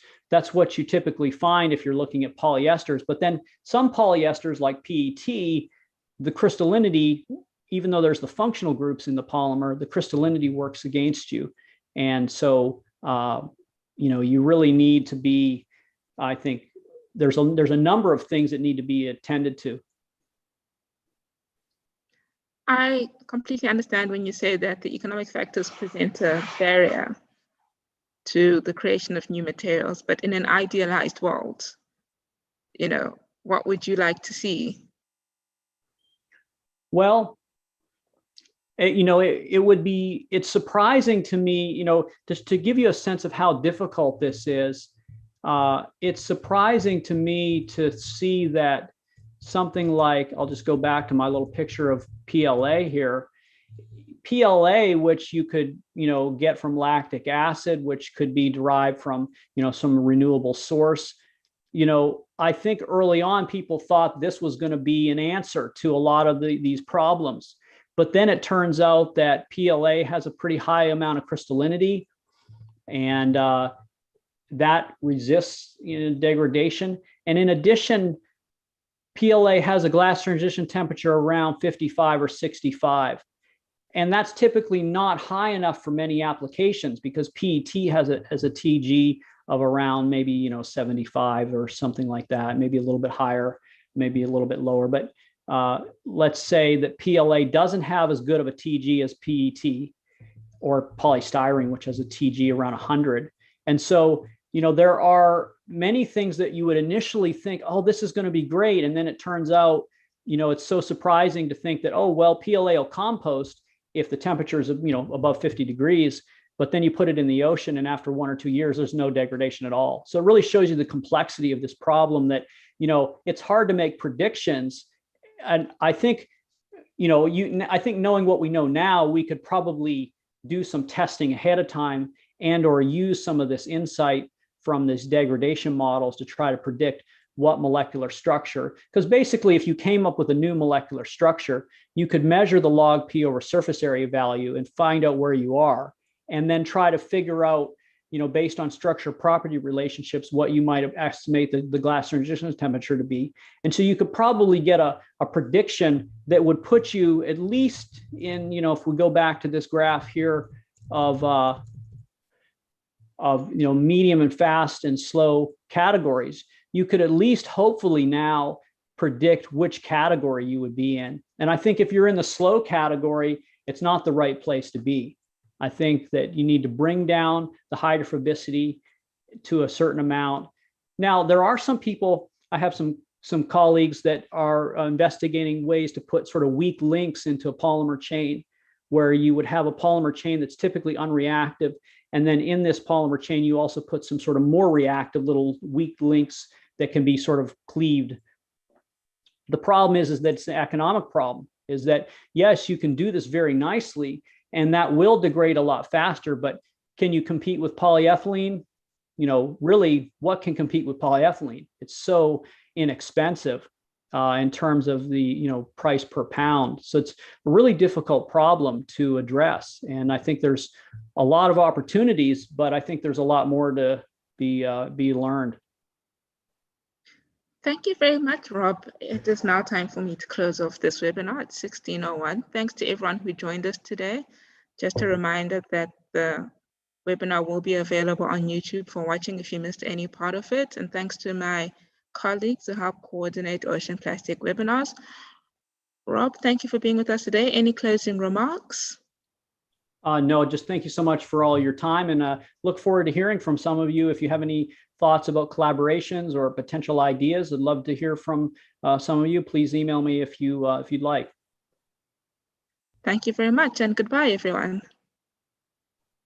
what you typically find if you're looking at polyesters. But then some polyesters like PET, the crystallinity, even though there's the functional groups in the polymer, the crystallinity works against you. And so, you really need to be, I think, there's a number of things that need to be attended to. I completely understand when you say that the economic factors present a barrier to the creation of new materials, but in an idealized world, what would you like to see? Well, it's surprising to me, just to give you a sense of how difficult this is. It's surprising to me to see that something like, I'll just go back to my little picture of PLA here. PLA, which you could, get from lactic acid, which could be derived from, some renewable source. I think early on people thought this was going to be an answer to a lot of these problems. But then it turns out that PLA has a pretty high amount of crystallinity, and that resists degradation. And in addition, PLA has a glass transition temperature around 55 or 65. And that's typically not high enough for many applications, because PET has a TG of around maybe 75 or something like that, maybe a little bit higher, maybe a little bit lower. But let's say that PLA doesn't have as good of a TG as PET or polystyrene, which has a TG around 100. And so there are many things that you would initially think, oh, this is going to be great. And then it turns out, it's so surprising to think that, oh, well, PLA will compost if the temperature is, above 50 degrees, but then you put it in the ocean and after 1 or 2 years, there's no degradation at all. So it really shows you the complexity of this problem that, it's hard to make predictions. And I think, I think knowing what we know now, we could probably do some testing ahead of time and or use some of this insight from these degradation models to try to predict what molecular structure, because basically if you came up with a new molecular structure, you could measure the log P over surface area value and find out where you are, and then try to figure out, based on structure property relationships, what you might estimate the glass transition temperature to be. And so you could probably get a prediction that would put you at least in, if we go back to this graph here of medium and fast and slow categories, you could at least hopefully now predict which category you would be in. And I think if you're in the slow category, it's not the right place to be. I think that you need to bring down the hydrophobicity to a certain amount. Now, there are some people, I have some colleagues that are investigating ways to put sort of weak links into a polymer chain, where you would have a polymer chain that's typically unreactive. And then in this polymer chain, you also put some sort of more reactive little weak links that can be sort of cleaved. The problem is that it's an economic problem, is that, yes, you can do this very nicely, and that will degrade a lot faster, but can you compete with polyethylene? Really, what can compete with polyethylene? It's so inexpensive in terms of the price per pound. So it's a really difficult problem to address. And I think there's a lot of opportunities, but I think there's a lot more to be learned. Thank you very much, Rob. It is now time for me to close off this webinar at 16:01. Thanks to everyone who joined us today. Just a reminder that the webinar will be available on YouTube for watching if you missed any part of it. And thanks to my colleagues who help coordinate ocean plastic webinars. Rob, thank you for being with us today. Any closing remarks? No, just thank you so much for all your time, and look forward to hearing from some of you. If you have any thoughts about collaborations or potential ideas, I'd love to hear from some of you. Please email me if you'd like. Thank you very much, and goodbye, everyone.